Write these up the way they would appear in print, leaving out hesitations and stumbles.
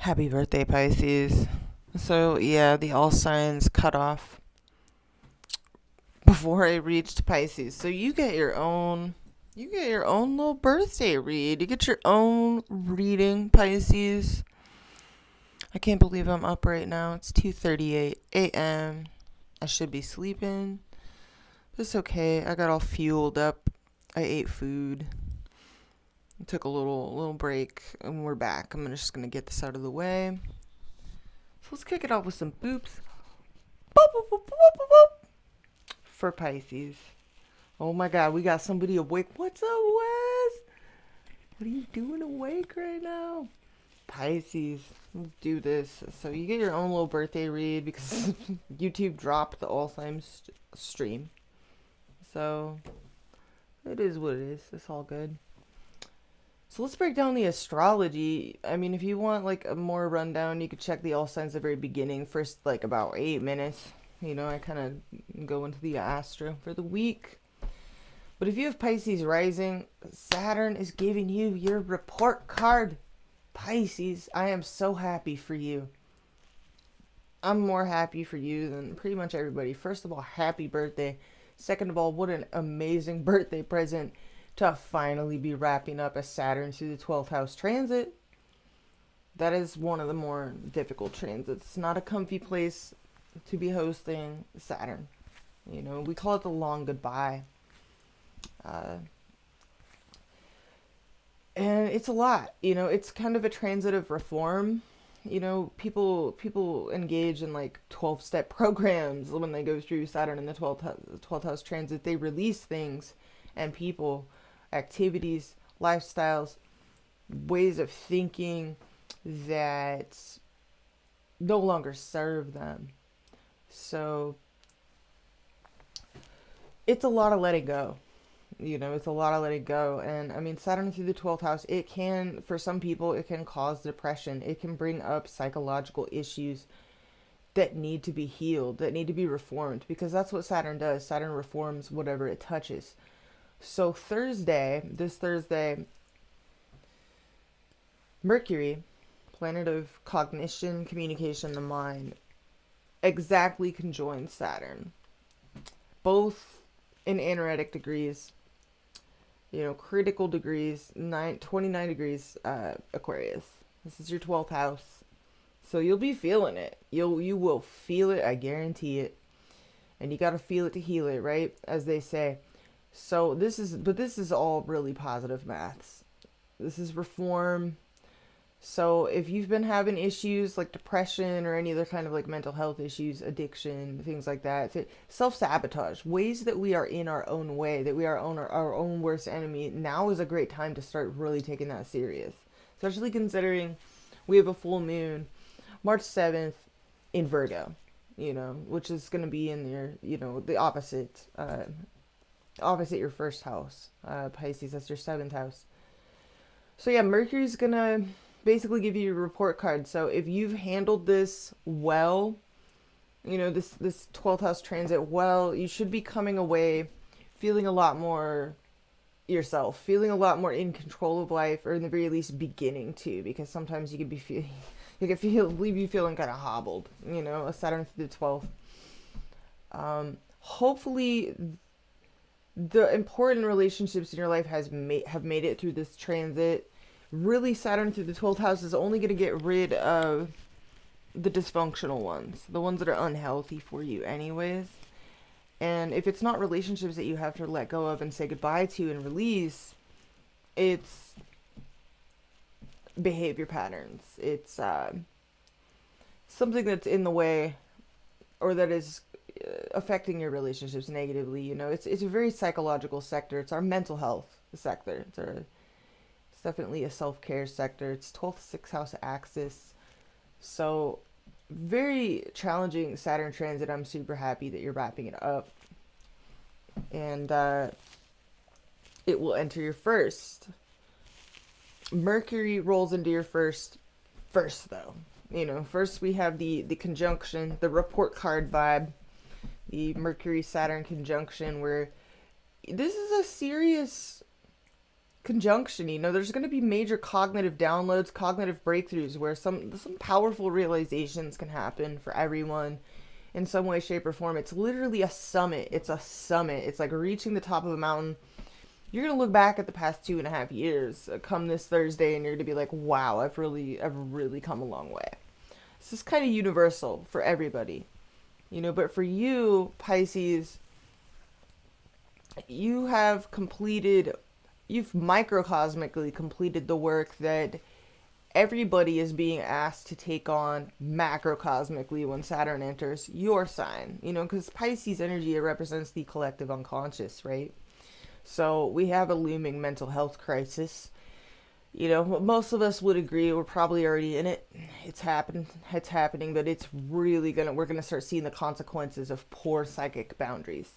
Happy birthday, Pisces. So, yeah, the all signs cut off before I reached Pisces. So you get your own little birthday read. You get your own reading, Pisces. I can't believe I'm up right now. It's 2:38 a.m. I should be sleeping. But it's okay. I got all fueled up. I ate food. Took a little break and we're back. I'm just gonna get this out of the way. So let's kick it off with some boops. Boop, boop, boop, boop, boop, boop. For Pisces. Oh my god, we got somebody awake. What's up, Wes? What are you doing awake right now? Pisces, let's do this. So you get your own little birthday read because YouTube dropped the Alzheimer's stream. So it is what it is. It's all good. So let's break down the astrology. I mean, if you want like a more rundown, you could check the all signs at the very beginning. First, like about 8 minutes. You know, I kind of go into the astro for the week. But if you have Pisces rising, Saturn is giving you your report card. Pisces, I am so happy for you. I'm more happy for you than pretty much everybody. First of all, happy birthday. Second of all, what an amazing birthday present to finally be wrapping up a Saturn through the 12th house transit. That is one of the more difficult transits. It's not a comfy place to be hosting Saturn. You know, we call it the long goodbye. And it's a lot, you know, it's kind of a transit of reform. You know, people engage in like 12-step programs when they go through Saturn in the 12th house transit. They release things and people, activities, lifestyles, ways of thinking that no longer serve them. So it's a lot of letting go. You know, it's a lot of letting go. And I mean, Saturn through the 12th house, it can, for some people, it can cause depression. It can bring up psychological issues that need to be healed, that need to be reformed, because that's what Saturn does. Saturn reforms whatever it touches. So this Thursday, Mercury, planet of cognition, communication, the mind, exactly conjoins Saturn. Both in anaretic degrees, you know, critical degrees, 29 degrees Aquarius. This is your 12th house. So you'll be feeling it. You will feel it, I guarantee it. And you got to feel it to heal it, right? As they say. So this is all really positive maths. This is reform. So if you've been having issues like depression or any other kind of like mental health issues, addiction, things like that, self-sabotage, ways that we are in our own way, that we are our own worst enemy, now is a great time to start really taking that serious. Especially considering we have a full moon March 7th in Virgo, you know, which is going to be in your, you know, the opposite your first house. Pisces, that's your 7th house. So yeah, Mercury's going to basically give you a report card. So if you've handled this well, you know, this 12th house transit well, you should be coming away feeling a lot more yourself, feeling a lot more in control of life, or in the very least beginning to, because sometimes you could be leave you feeling kind of hobbled, you know, a Saturn through the 12th. Hopefully the important relationships in your life have made it through this transit. Really, Saturn through the 12th house is only going to get rid of the dysfunctional ones, the ones that are unhealthy for you anyways. And if it's not relationships that you have to let go of and say goodbye to and release, it's behavior patterns. It's something that's in the way or that is affecting your relationships negatively. You know, it's a very psychological sector. It's our mental health sector. It's definitely a self-care sector. It's 12th 6th house axis. So very challenging Saturn transit. I'm super happy that you're wrapping it up. And it will enter your first. Mercury rolls into your first though. You know, first we have the conjunction, the report card vibe, the Mercury Saturn conjunction, where this is a serious conjunction, you know, there's going to be major cognitive downloads, cognitive breakthroughs where some powerful realizations can happen for everyone in some way, shape, or form. It's literally a summit. It's a summit. It's like reaching the top of a mountain. You're going to look back at the past 2.5 years come this Thursday, and you're going to be like, wow, I've really come a long way. This is kind of universal for everybody, you know, but for you, Pisces, you've microcosmically completed the work that everybody is being asked to take on macrocosmically when Saturn enters your sign, you know, because Pisces energy, it represents the collective unconscious, right? So we have a looming mental health crisis. You know, most of us would agree we're probably already in it. It's happening, but we're gonna start seeing the consequences of poor psychic boundaries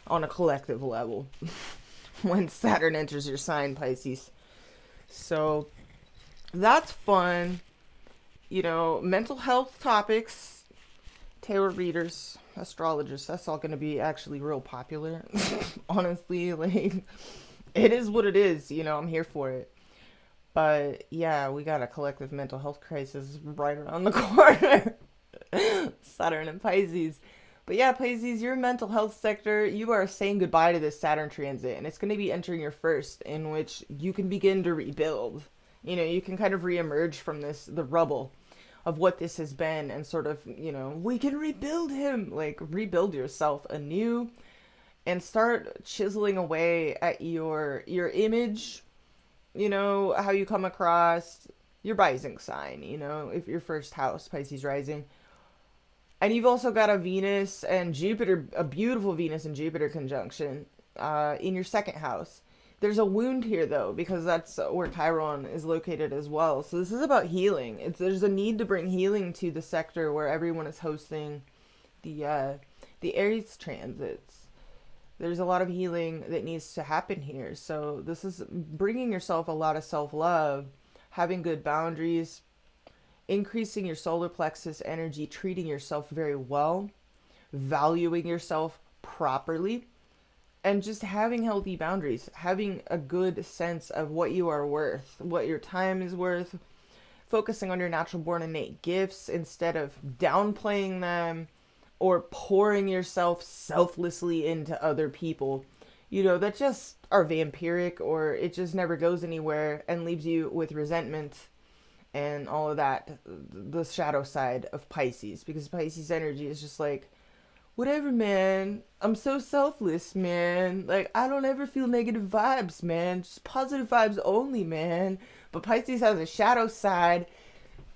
on a collective level when Saturn enters your sign, Pisces. So that's fun. You know, mental health topics, tarot readers, astrologers, that's all going to be actually real popular. Honestly, like, it is what it is, you know, I'm here for it. But yeah, we got a collective mental health crisis right around the corner. Saturn and Pisces. But yeah, Pisces, your mental health sector, you are saying goodbye to this Saturn transit, and it's going to be entering your first, in which you can begin to rebuild. You know, you can kind of reemerge from the rubble of what this has been, and sort of, you know, we can rebuild him, like rebuild yourself anew and start chiseling away at your image, you know, how you come across, your rising sign, you know, if your first house, Pisces rising. And you've also got a Venus and Jupiter, a beautiful Venus and Jupiter conjunction in your second house. There's a wound here, though, because that's where Chiron is located as well. So this is about healing. There's a need to bring healing to the sector where everyone is hosting the Aries transits. There's a lot of healing that needs to happen here. So this is bringing yourself a lot of self-love, having good boundaries, increasing your solar plexus energy, treating yourself very well, valuing yourself properly, and just having healthy boundaries, having a good sense of what you are worth, what your time is worth, focusing on your natural born innate gifts instead of downplaying them or pouring yourself selflessly into other people, you know, that just are vampiric, or it just never goes anywhere and leaves you with resentment and all of that, the shadow side of Pisces, because Pisces energy is just like, whatever, man, I'm so selfless, man, like, I don't ever feel negative vibes, man, just positive vibes only, man. But Pisces has a shadow side,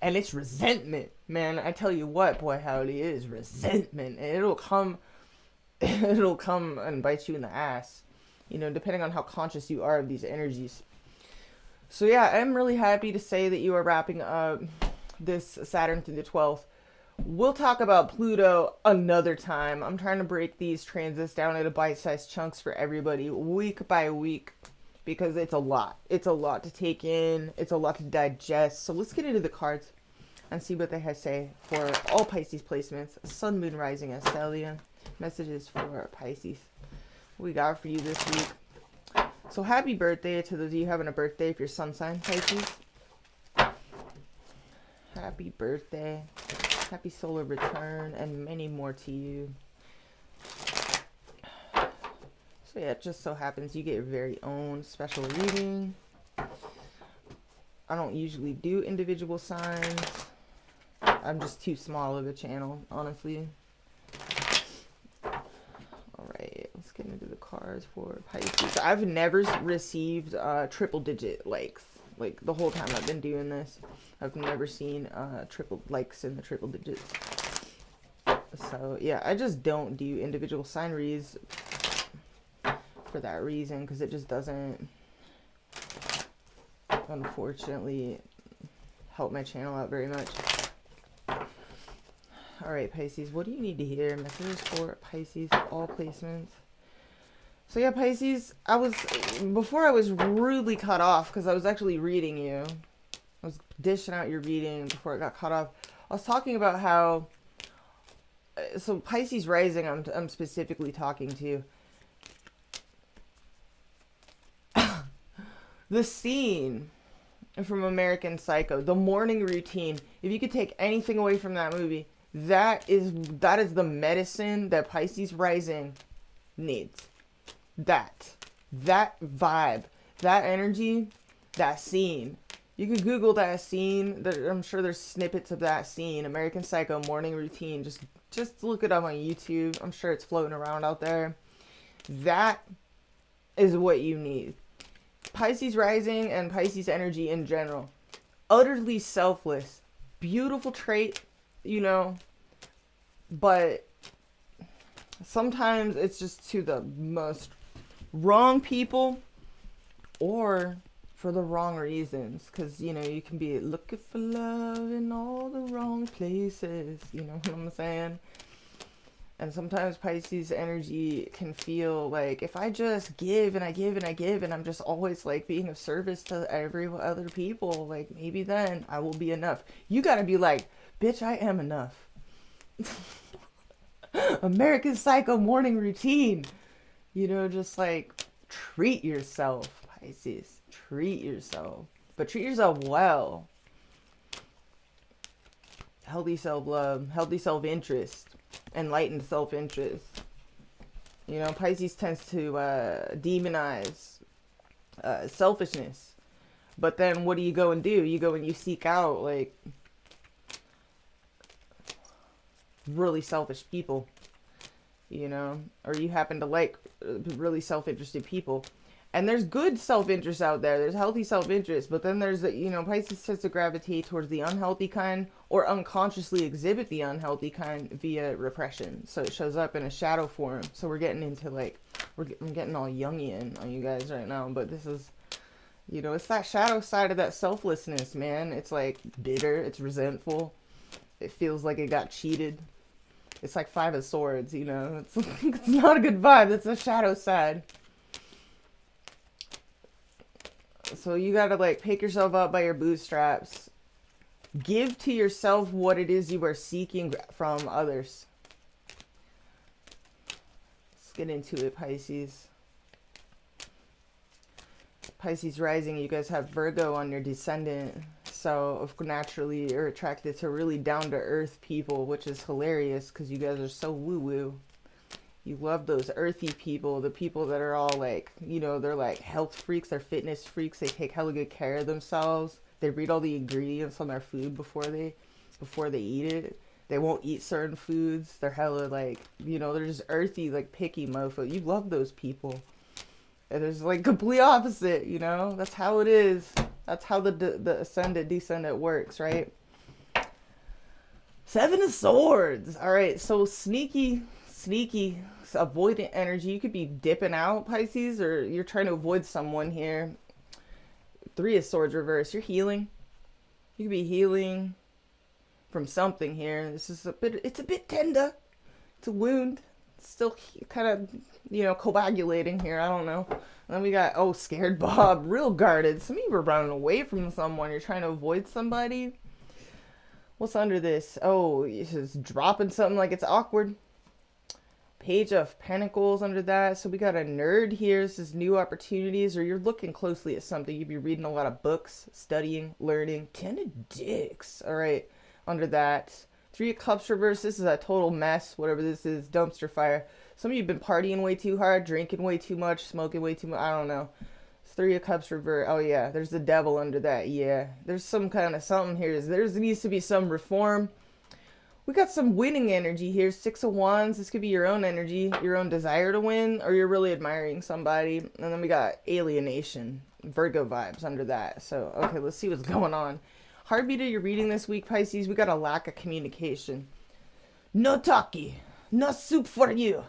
and it's resentment, man. I tell you what, boy, howdy, it is resentment, and it'll come and bite you in the ass, you know, depending on how conscious you are of these energies. So yeah, I'm really happy to say that you are wrapping up this Saturn through the 12th. We'll talk about Pluto another time. I'm trying to break these transits down into bite-sized chunks for everybody, week by week, because it's a lot. It's a lot to take in. It's a lot to digest. So let's get into the cards and see what they have to say for all Pisces placements. Sun, Moon, Rising, and Stellium. Messages for Pisces. What we got for you this week. So happy birthday to those of you having a birthday if you're sun sign, Pisces. Happy birthday. Happy solar return, and many more to you. So yeah, it just so happens you get your very own special reading. I don't usually do individual signs. I'm just too small of a channel, honestly. Alright, let's get into the cards for Pisces. I've never received triple digit likes. Like, the whole time I've been doing this, I've never seen triple likes in the triple digits. So yeah, I just don't do individual sign reads for that reason, because it just doesn't, unfortunately, help my channel out very much. Alright, Pisces, what do you need to hear? Messages for Pisces, all placements. So yeah, Pisces, before I was rudely cut off, because I was actually reading you. I was dishing out your reading before it got cut off. I was talking about how, so Pisces rising, I'm specifically talking to. The scene from American Psycho, the morning routine. If you could take anything away from that movie, that is the medicine that Pisces rising needs. That vibe, that energy, that scene. You can Google that scene. I'm sure there's snippets of that scene, American Psycho morning routine. Just look it up on YouTube. I'm sure it's floating around out there. That is what you need. Pisces rising and Pisces energy in general. Utterly selfless. Beautiful trait, you know. But sometimes it's just to the most wrong people or for the wrong reasons. Because, you know, you can be looking for love in all the wrong places. You know what I'm saying? And sometimes Pisces energy can feel like if I just give and I give and I give and I'm just always like being of service to every other people, like maybe then I will be enough. You gotta be like, bitch, I am enough. American Psycho morning routine. You know, just like treat yourself, Pisces. Treat yourself. But treat yourself well. Healthy self-love, healthy self-interest. Enlightened self-interest. You know, Pisces tends to demonize selfishness. But then what do you go and do? You go and you seek out like really selfish people, you know, or you happen to like really self-interested people. And there's good self-interest out there. There's healthy self-interest. But then there's, you know, Pisces tends to gravitate towards the unhealthy kind or unconsciously exhibit the unhealthy kind via repression. So it shows up in a shadow form. So we're getting into like, I'm getting all Jungian on you guys right now. But this is, you know, it's that shadow side of that selflessness, man. It's like bitter. It's resentful. It feels like it got cheated. It's like Five of Swords, you know. It's not a good vibe. It's a shadow side. So you gotta like pick yourself up by your bootstraps. Give to yourself what it is you are seeking from others. Let's get into it, Pisces. Pisces rising, you guys have Virgo on your descendant. So naturally you're attracted to really down-to-earth people, which is hilarious because you guys are so woo-woo. You love those earthy people, the people that are all like, you know, they're like health freaks, they're fitness freaks, they take hella good care of themselves. They read all the ingredients on their food before they eat it. They won't eat certain foods. They're hella like, you know, they're just earthy, like picky mofo. You love those people. And there's like complete opposite, you know? That's how it is. That's how the ascendant descendant works, right? Seven of Swords. All right, so sneaky avoidant energy. You could be dipping out, Pisces, or you're trying to avoid someone here. Three of Swords reverse. You're healing. You could be healing from something here. This is it's a bit tender. It's a wound. It's still kind of, you know, coagulating here. I don't know. And then we got, oh, scared Bob. Real guarded. Some of you were running away from someone. You're trying to avoid somebody. What's under this? Oh, it's just dropping something like it's awkward. Page of Pentacles under that. So we got a nerd here. This is new opportunities, or you're looking closely at something. You'd be reading a lot of books, studying, learning. 10 of Dicks. All right, under that. Three of Cups reverse. This is a total mess. Whatever this is, dumpster fire. Some of you have been partying way too hard, drinking way too much, smoking way too much. I don't know. Three of Cups reverse. Oh yeah, there's the devil under that. Yeah, there's some kind of something here. There needs to be some reform. We got some winning energy here. Six of Wands. This could be your own energy, your own desire to win, or you're really admiring somebody. And then we got alienation, Virgo vibes under that. So, okay, let's see what's going on. Heartbeat of your reading this week, Pisces. We got a lack of communication. No talkie. No soup for you.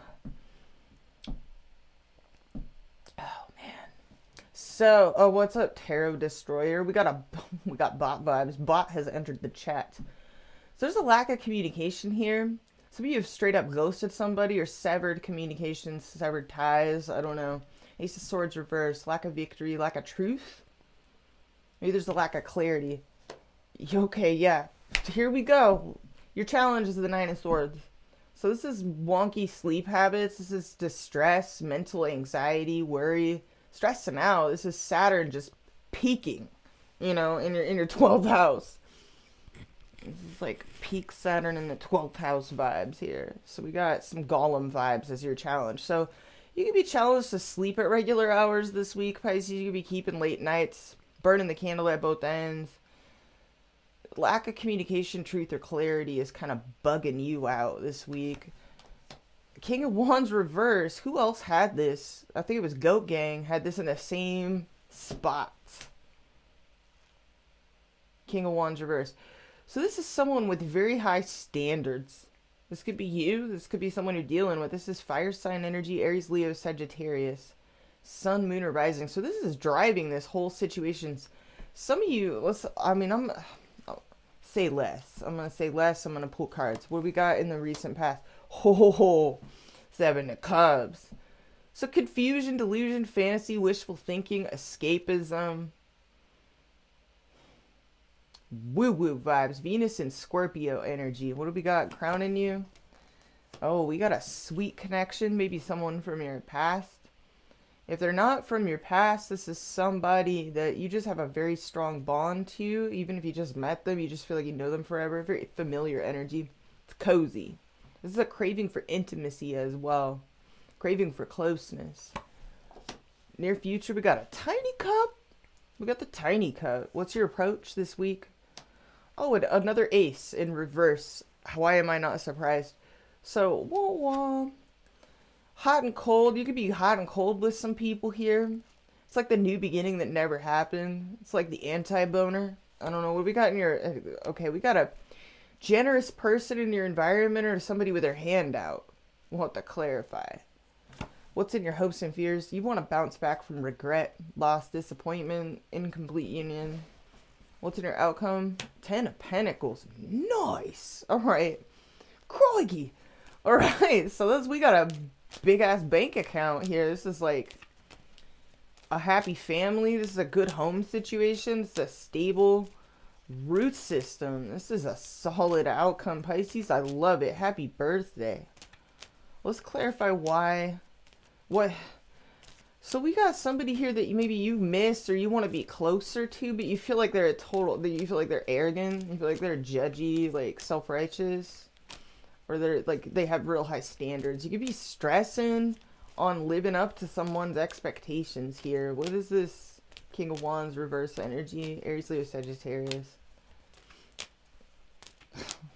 Oh, man. So, oh, what's up, Tarot Destroyer? We got bot vibes. Bot has entered the chat. So there's a lack of communication here. Some of you have straight up ghosted somebody or severed communications, severed ties. I don't know. Ace of Swords reverse. Lack of victory. Lack of truth. Maybe there's a lack of clarity. Okay, yeah. Here we go. Your challenge is the Nine of Swords. So this is wonky sleep habits. This is distress, mental anxiety, worry. Stressing out. This is Saturn just peaking, you know, in your 12th house. This is like peak Saturn in the 12th house vibes here. So we got some Golem vibes as your challenge. So you can be challenged to sleep at regular hours this week, Pisces. You can be keeping late nights, burning the candle at both ends. Lack of communication, truth, or clarity is kind of bugging you out this week. King of Wands reverse. Who else had this? I think it was Goat Gang had this in the same spot. King of Wands reverse. So this is someone with very high standards. This could be you. This could be someone you're dealing with. This is fire sign energy, Aries, Leo, Sagittarius. Sun, moon, or rising. So this is driving this whole situation. Some of you, say less. I'm going to say less. I'm going to pull cards. What we got in the recent past? Ho. 7 of Cups. So confusion, delusion, fantasy, wishful thinking, escapism. Woo-woo vibes. Venus and Scorpio energy. What do we got crowning you? Oh, we got a sweet connection. Maybe someone from your past. If they're not from your past, this is somebody that you just have a very strong bond to. Even if you just met them, you just feel like you know them forever. Very familiar energy. It's cozy. This is a craving for intimacy as well. Craving for closeness. Near future, we got a tiny cup. We got the tiny cup. What's your approach this week? Oh, and another ace in reverse. Why am I not surprised? So, hot and cold. You could be hot and cold with some people here. It's like the new beginning that never happened. It's like the anti-boner. I don't know. What we got in your... Okay, we got a generous person in your environment or somebody with their hand out. We'll have to clarify. What's in your hopes and fears? You want to bounce back from regret, loss, disappointment, incomplete union. What's in your outcome? 10 of Pentacles. Nice. All right. Crikey. All right. So we got a big ass bank account here. This is like a happy family. This is a good home situation. This is a stable root system. This is a solid outcome, Pisces. I love it. Happy birthday. Let's clarify why. What? So we got somebody here that maybe you missed or you want to be closer to, but you feel like they're you feel like they're arrogant. You feel like they're judgy, like self-righteous, or they're like they have real high standards. You could be stressing on living up to someone's expectations here. What is this? King of Wands reverse energy, Aries, Leo, Sagittarius.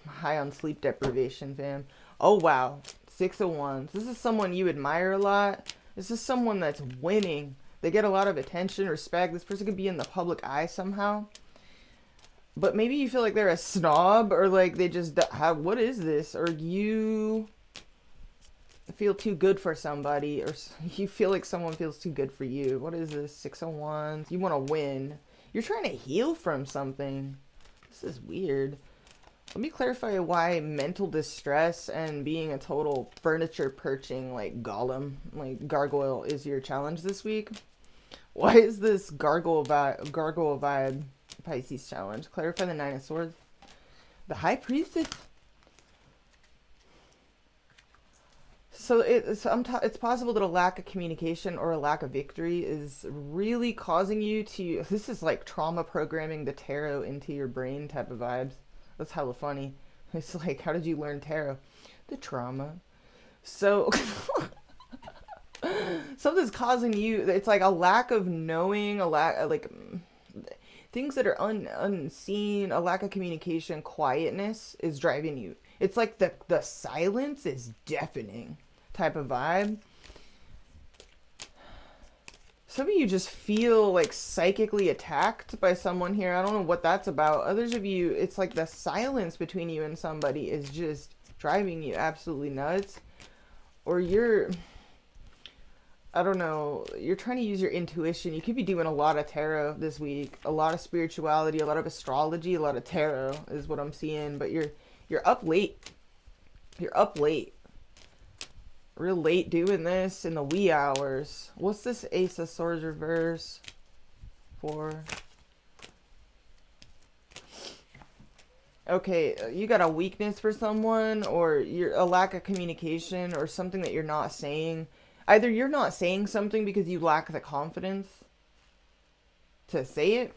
High on sleep deprivation, fam. Oh wow, 6 of Wands. This is someone you admire a lot. This is someone that's winning. They get a lot of attention, respect. This person could be in the public eye somehow. But maybe you feel like they're a snob or like they just, what is this? Or you feel too good for somebody or you feel like someone feels too good for you. What is this? 6 of Wands. You want to win. You're trying to heal from something. This is weird. Let me clarify why mental distress and being a total furniture perching like golem, like gargoyle is your challenge this week. Why is this gargoyle vibe Pisces challenge? Clarify the 9 of Swords. The High Priestess. So it's possible that a lack of communication or a lack of victory is really causing you to... This is like trauma programming the tarot into your brain type of vibes. That's hella funny. It's like, how did you learn tarot? The trauma. So, something's causing you, it's like a lack of knowing, things that are unseen, a lack of communication, quietness is driving you. It's like the silence is deafening type of vibe. Some of you just feel like psychically attacked by someone here. I don't know what that's about. Others of you, it's like the silence between you and somebody is just driving you absolutely nuts. Or I don't know, you're trying to use your intuition. You could be doing a lot of tarot this week. A lot of spirituality, a lot of astrology, a lot of tarot is what I'm seeing. But you're up late. You're up late. Real late doing this in the wee hours. What's this Ace of Swords reverse for? Okay, you got a weakness for someone or you're a lack of communication or something that you're not saying. Either you're not saying something because you lack the confidence to say it,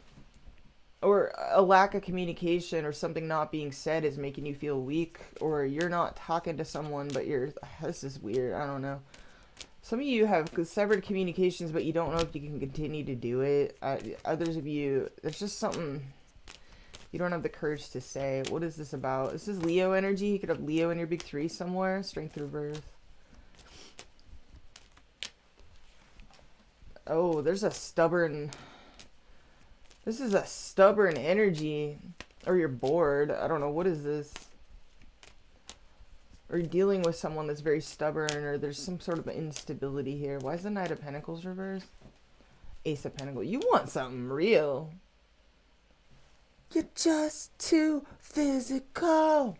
or a lack of communication or something not being said is making you feel weak, or you're not talking to someone but this is weird, I don't know. Some of you have severed communications, but you don't know if you can continue to do it. Others of you, there's just something you don't have the courage to say. What is this about? This is Leo energy. You could have Leo in your big three somewhere. Strength reverse. Oh, there's a stubborn... This is a stubborn energy. Or you're bored. I don't know. What is this? Or you're dealing with someone that's very stubborn, or there's some sort of instability here. Why is the Knight of Pentacles reversed? Ace of Pentacles. You want something real. You're just too physical.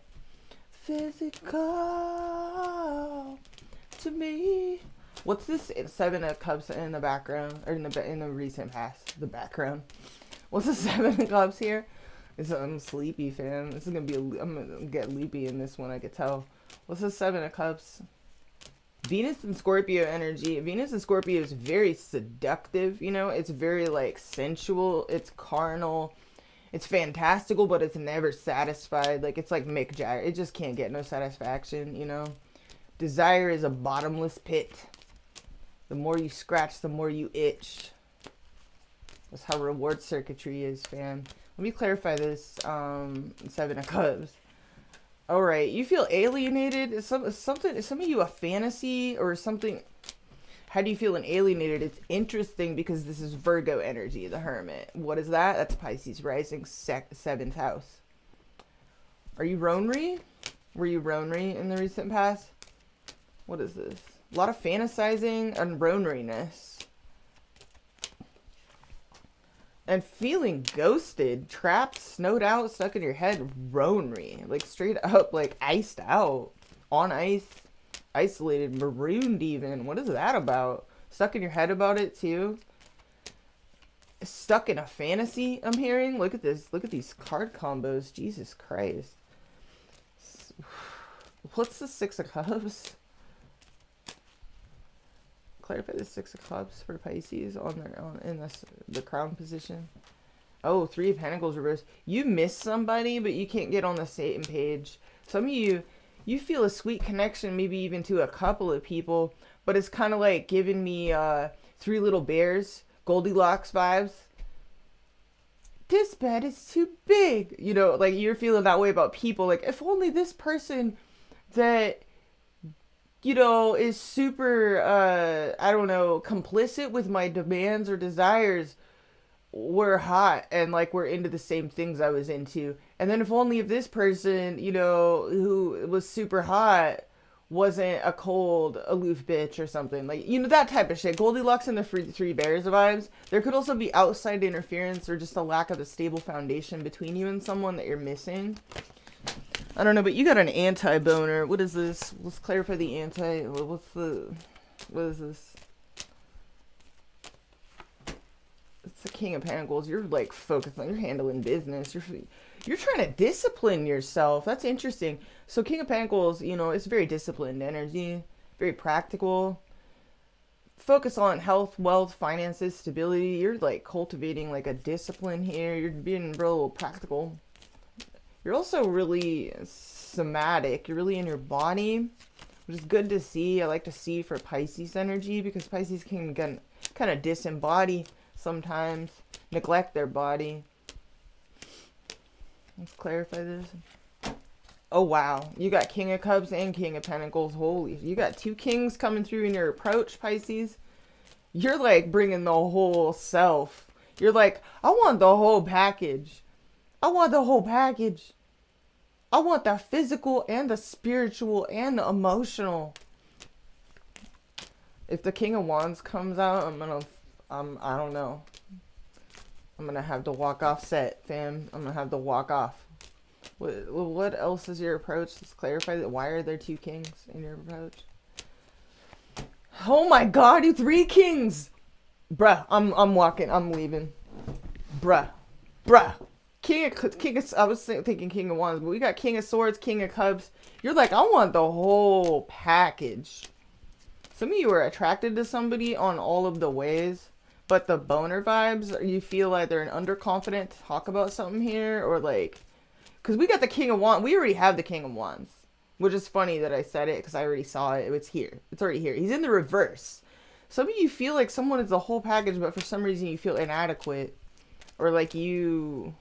Physical to me. What's this Seven of Cups in the background? Or in the recent past. The background. What's the Seven of Cups here? I'm sleepy, fam. This is gonna be I'm gonna get loopy in this one, I could tell. What's the Seven of Cups? Venus and Scorpio energy. Venus and Scorpio is very seductive, you know? It's very, like, sensual. It's carnal. It's fantastical, but it's never satisfied. Like, it's like Mick Jagger. It just can't get no satisfaction, you know? Desire is a bottomless pit. The more you scratch, the more you itch. That's how reward circuitry is, fam. Let me clarify this. Seven of Cups. All right, you feel alienated. Some of you a fantasy or something. How do you feel alienated? It's interesting because this is Virgo energy, the Hermit. What is that? That's Pisces rising, 7th house. Are you Ronry? Were you Ronry in the recent past? What is this? A lot of fantasizing and Ronryness. And feeling ghosted, trapped, snowed out, stuck in your head, Ronry. Like, straight up, like, iced out. On ice, isolated, marooned even. What is that about? Stuck in your head about it, too? Stuck in a fantasy, I'm hearing? Look at this. Look at these card combos. Jesus Christ. What's the Six of Cups? Clarify the Six of Cups for Pisces in the crown position. Oh, Three of Pentacles reversed. You miss somebody, but you can't get on the same page. Some of you feel a sweet connection, maybe even to a couple of people, but it's kind of like giving me Three Little Bears, Goldilocks vibes. This bed is too big. You know, like you're feeling that way about people. Like, if only this person that... you know, is super, I don't know, complicit with my demands or desires, were hot and, like, we're into the same things I was into. And then if this person, you know, who was super hot wasn't a cold, aloof bitch or something. Like, you know, that type of shit. Goldilocks and the Three Bears vibes. There could also be outside interference or just a lack of a stable foundation between you and someone that you're missing. I don't know, but you got an anti-boner. What is this? Let's clarify the anti... What is this? It's the King of Pentacles. You're, like, focused on... You're handling business. You're trying to discipline yourself. That's interesting. So, King of Pentacles, you know, it's very disciplined energy. Very practical. Focus on health, wealth, finances, stability. You're, like, cultivating, like, a discipline here. You're being real practical. You're also really somatic. You're really in your body, which is good to see. I like to see for Pisces energy because Pisces can kind of disembody sometimes, neglect their body. Let's clarify this. Oh, wow. You got King of Cups and King of Pentacles. Holy, you got two kings coming through in your approach, Pisces. You're like bringing the whole self. You're like, I want the whole package. I want the whole package. I want the physical and the spiritual and the emotional. If the King of Wands comes out, I don't know. I'm gonna have to walk off set, fam. I'm gonna have to walk off. What else is your approach? Let's clarify that. Why are there two kings in your approach? Oh my God, you three kings. Bruh, I'm walking. I'm leaving. Bruh. I was thinking King of Wands, but we got King of Swords, King of Cups. You're like, I want the whole package. Some of you are attracted to somebody on all of the ways, But the boner vibes, you feel like they're an underconfident to talk about something here, or like, because we got the King of Wands. We already have the King of Wands, which is funny that I said it because I already saw it. It's here. It's already here. He's in the reverse. Some of you feel like someone is the whole package, but for some reason you feel inadequate, or like they're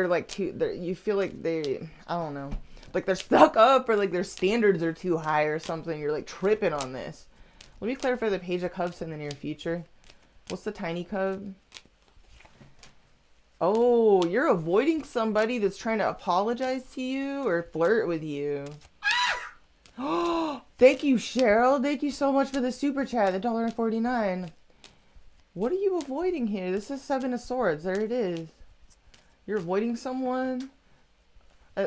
like too. You feel like I don't know, like they're stuck up, or like their standards are too high, or something. You're like tripping on this. Let me clarify the Page of Cups in the near future. What's the Tiny Cup? Oh, you're avoiding somebody that's trying to apologize to you or flirt with you. Oh, thank you, Cheryl. Thank you so much for the super chat, the $1.49. What are you avoiding here? This is Seven of Swords. There it is. You're avoiding someone.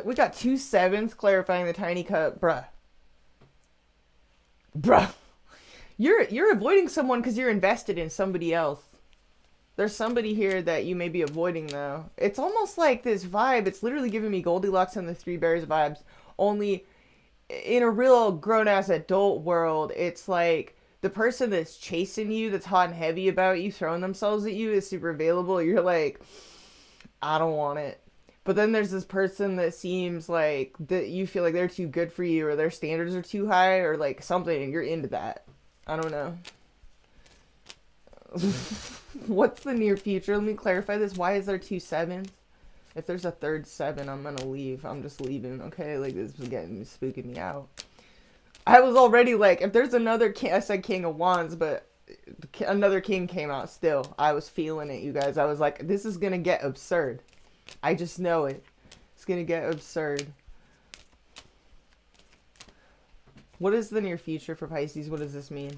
We got 2 sevens clarifying the Tiny Cup. Bruh. You're avoiding someone because you're invested in somebody else. There's somebody here that you may be avoiding, though. It's almost like this vibe. It's literally giving me Goldilocks and the Three Bears vibes. Only in a real grown-ass adult world, it's like the person that's chasing you, that's hot and heavy about you, throwing themselves at you, is super available. You're like, I don't want it. But then there's this person that seems like that you feel like they're too good for you, or their standards are too high, or like something, and you're into that. I don't know. What's the near future? Let me clarify this. Why is there 2 sevens? If there's a third 7, I'm gonna leave. I'm just leaving, okay? Like, this is spooking me out. I was already like, if there's another king, I said King of Wands, but another king came out still. I was feeling it, you guys. I was like, this is gonna get absurd. I just know it. It's gonna get absurd. What is the near future for Pisces? What does this mean?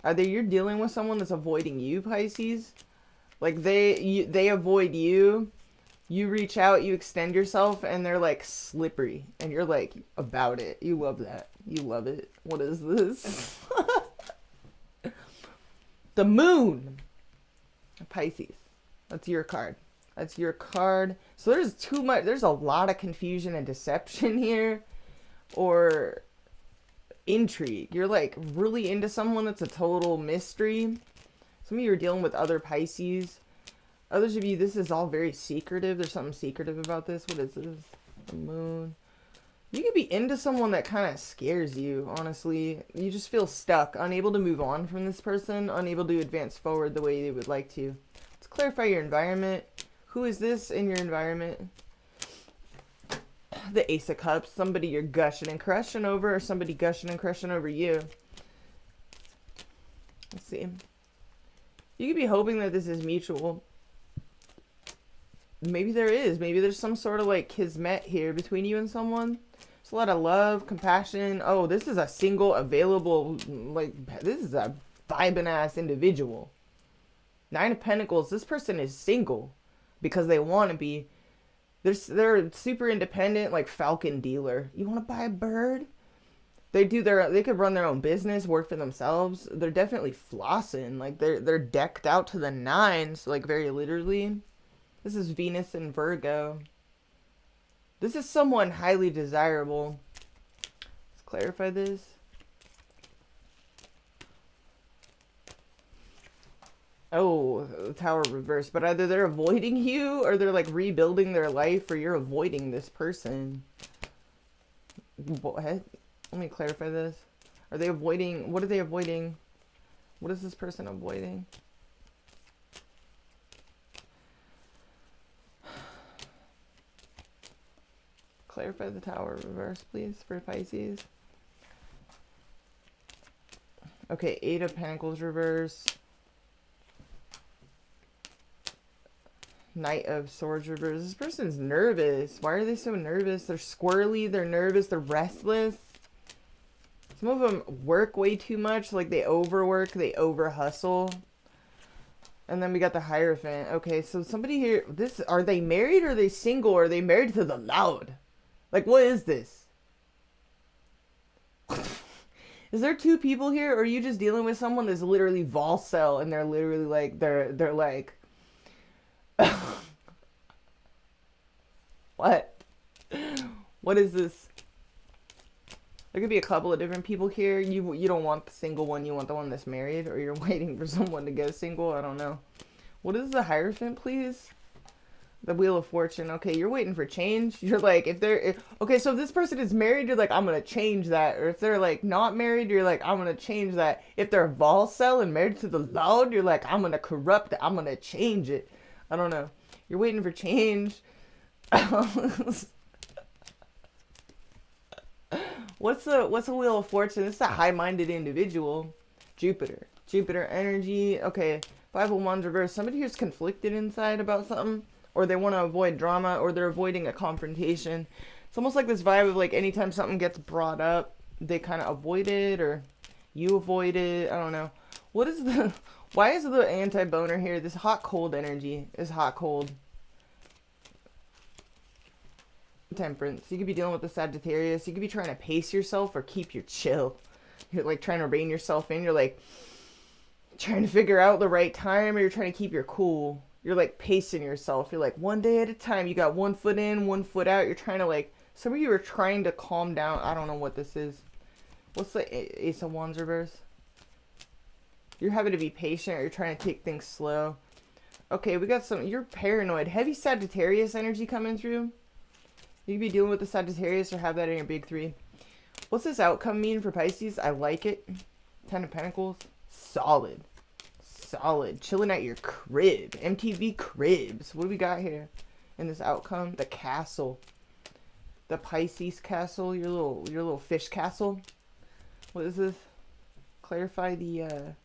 Either you're dealing with someone that's avoiding you, Pisces. Like they avoid you. You reach out, you extend yourself, and they're like slippery. And you're like about it. You love that. You love it. What is this? The Moon. Pisces. That's your card. That's your card. So there's a lot of confusion and deception here. Or intrigue. You're like really into someone that's a total mystery. Some of you are dealing with other Pisces. Others of you, this is all very secretive. There's something secretive about this. What is this? The Moon. You could be into someone that kind of scares you, honestly. You just feel stuck, unable to move on from this person, unable to advance forward the way you would like to. Let's clarify your environment. Who is this in your environment? The Ace of Cups. Somebody you're gushing and crushing over, or somebody gushing and crushing over you. Let's see. You could be hoping that this is mutual. Maybe there is. Maybe there's some sort of like kismet here between you and someone. There's a lot of love, compassion. Oh, this is a single, available, like, this is a vibing ass individual. 9 of Pentacles. This person is single because they want to be. They're super independent, like Falcon dealer. You want to buy a bird? They could run their own business, work for themselves. They're definitely flossing. Like they're decked out to the nines, like very literally. This is Venus and Virgo. This is someone highly desirable. Let's clarify this. Oh, the Tower reversed. But either they're avoiding you, or they're like rebuilding their life, or you're avoiding this person. What? Let me clarify this. Are they avoiding? What are they avoiding? What is this person avoiding? Clarify the Tower reverse, please, for Pisces. Okay, 8 of Pentacles reverse. Knight of Swords reverse. This person's nervous. Why are they so nervous? They're squirrely, they're nervous, they're restless. Some of them work way too much, like they overwork, they over hustle. And then we got the Hierophant. Okay, so somebody here, are they married, or are they single, or are they married to the loud? Like, what is this? Is there 2 people here, or are you just dealing with someone that's literally Volcel, and they're literally like, they're like, what? What is this? There could be a couple of different people here. You don't want the single one, you want the one that's married, or you're waiting for someone to get single. I don't know. What is the Hierophant, please? The Wheel of Fortune. Okay, you're waiting for change. You're like, okay, so if this person is married, you're like, I'm gonna change that. Or if they're like not married, you're like, I'm gonna change that. If they're Volcel and married to the Lord, you're like, I'm gonna corrupt it. I'm gonna change it. I don't know. You're waiting for change. What's a Wheel of Fortune? This is a high-minded individual. Jupiter. Jupiter energy. Okay. Five of Wands reverse. Somebody here's conflicted inside about something. Or they want to avoid drama. Or they're avoiding a confrontation. It's almost like this vibe of like anytime something gets brought up, they kind of avoid it. Or you avoid it. I don't know. What is the... Why is the anti-boner here? This hot-cold energy is hot-cold. Temperance. You could be dealing with the Sagittarius. You could be trying to pace yourself or keep your chill. You're like trying to rein yourself in. You're like trying to figure out the right time, or you're trying to keep your cool. You're like pacing yourself. You're like one day at a time. You got 1 foot in, 1 foot out. You're trying to like, some of you are trying to calm down. I don't know what this is. What's the Ace of Wands reverse? You're having to be patient, or you're trying to take things slow. Okay, we got some, you're paranoid. Heavy Sagittarius energy coming through. You could be dealing with the Sagittarius or have that in your big three. What's this outcome mean for Pisces? I like it. 10 of Pentacles. Solid. Solid. Chilling at your crib. MTV Cribs. What do we got here in this outcome? The castle. The Pisces castle. Your little fish castle. What is this? Clarify the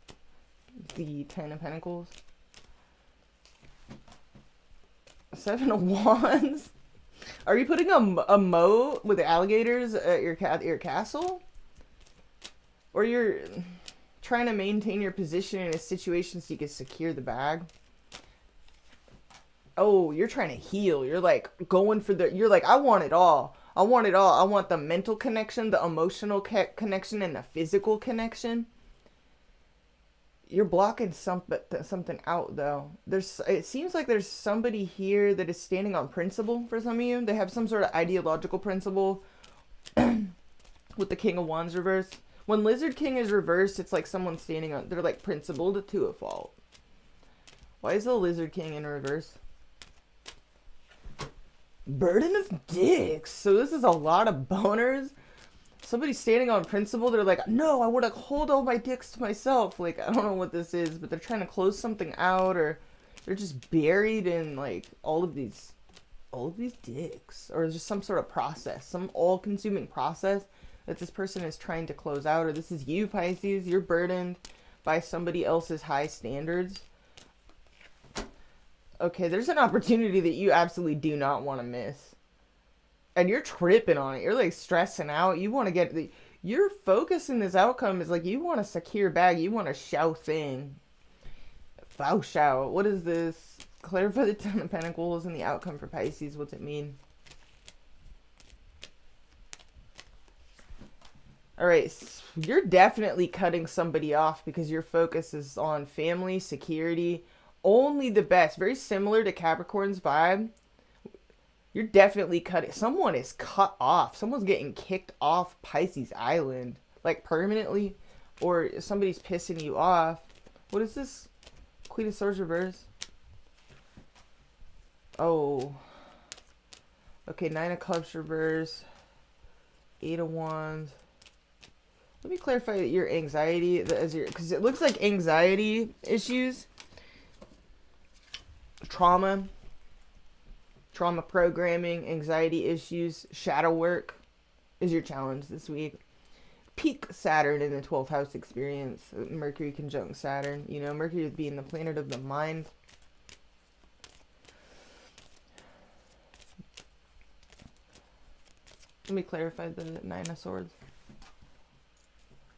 10 of Pentacles. 7 of Wands. Are you putting a moat with alligators at your castle? Or you're trying to maintain your position in a situation so you can secure the bag? Oh, you're trying to heal. You're like going for you're like, I want it all. I want it all. I want the mental connection, the emotional connection, and the physical connection. You're blocking something out, though. It seems like there's somebody here that is standing on principle for some of you. They have some sort of ideological principle with the King of Wands reversed. When Lizard King is reversed, it's like someone standing on... They're like principled to a fault. Why is the Lizard King in reverse? Burden of dicks. So this is a lot of boners. Somebody standing on principle, they're like, no, I want to hold all my dicks to myself. Like, I don't know what this is, but they're trying to close something out, or they're just buried in like all of these dicks, or just some sort of process, some all-consuming process that this person is trying to close out. Or this is you, Pisces. You're burdened by somebody else's high standards. Okay, there's an opportunity that you absolutely do not want to miss. And you're tripping on it. You're like stressing out. You want to get your focus in this outcome is like you want a secure bag. You want a show thing. Faux show. What is this? Clarify the 10 of Pentacles and the outcome for Pisces. What's it mean? Alright, you're definitely cutting somebody off because your focus is on family, security, only the best. Very similar to Capricorn's vibe. You're definitely cutting. Someone is cut off. Someone's getting kicked off Pisces Island. Like permanently. Or somebody's pissing you off. What is this? Queen of Swords reverse. Oh. Okay, 9 of Cups reverse. 8 of Wands. Let me clarify your anxiety. Because it looks like anxiety issues. Trauma programming, anxiety issues, shadow work is your challenge this week. Peak Saturn in the 12th house experience. Mercury conjunct Saturn. You know, Mercury being the planet of the mind. Let me clarify the 9 of Swords.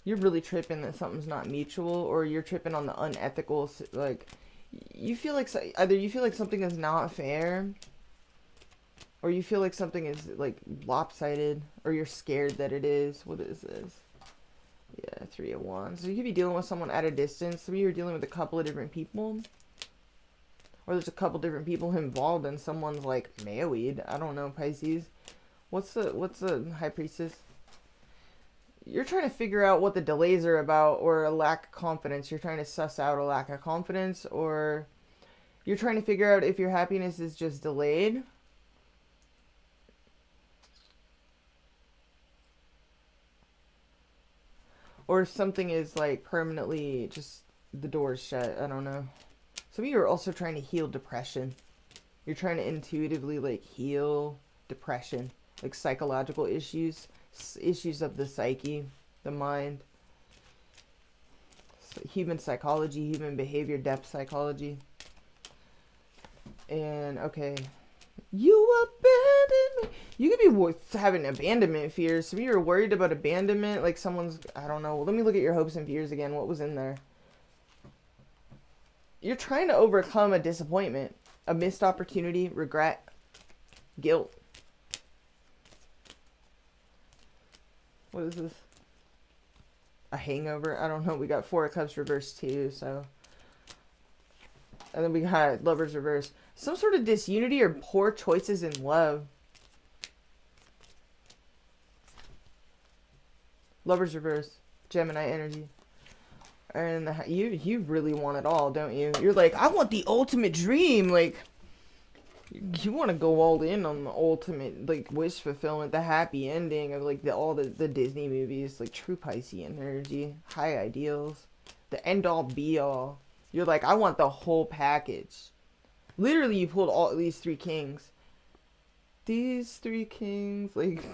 You're really tripping that something's not mutual, or you're tripping on the unethical, like, you feel like, either you feel like something is not fair, or you feel like something is, like, lopsided, or you're scared that it is. What is this? Yeah, 3 of Wands. So you could be dealing with someone at a distance. Some of you are dealing with a couple of different people. Or there's a couple different people involved, and someone's, like, married. I don't know, Pisces. What's the High Priestess? you're trying to figure out what the delays are about, or a lack of confidence. You're trying to suss out a lack of confidence, or you're trying to figure out if your happiness is just delayed. Or if something is like permanently just the door's shut. I don't know. Some of you are also trying to heal depression. You're trying to intuitively like heal depression, like psychological issues, issues of the psyche, the mind, human psychology, human behavior, depth psychology. And okay, you abandoned me. You could be having abandonment fears. Some of you are worried about abandonment, like someone's, I don't know. Let me look at your hopes and fears again. What was in there? You're trying to overcome a disappointment, a missed opportunity, regret, guilt. What is this? A hangover? I don't know. We got Four of Cups reversed too, so. And then we got Lovers reversed. Some sort of disunity or poor choices in love. Lovers reversed. Gemini energy. And you really want it all, don't you? You're like, I want the ultimate dream. Like, you want to go all in on the ultimate, like, wish fulfillment, the happy ending of, like, all the Disney movies. Like, true Pisces energy. High ideals. The end-all, be-all. You're like, I want the whole package. Literally, you pulled all these three kings. These three kings. Like,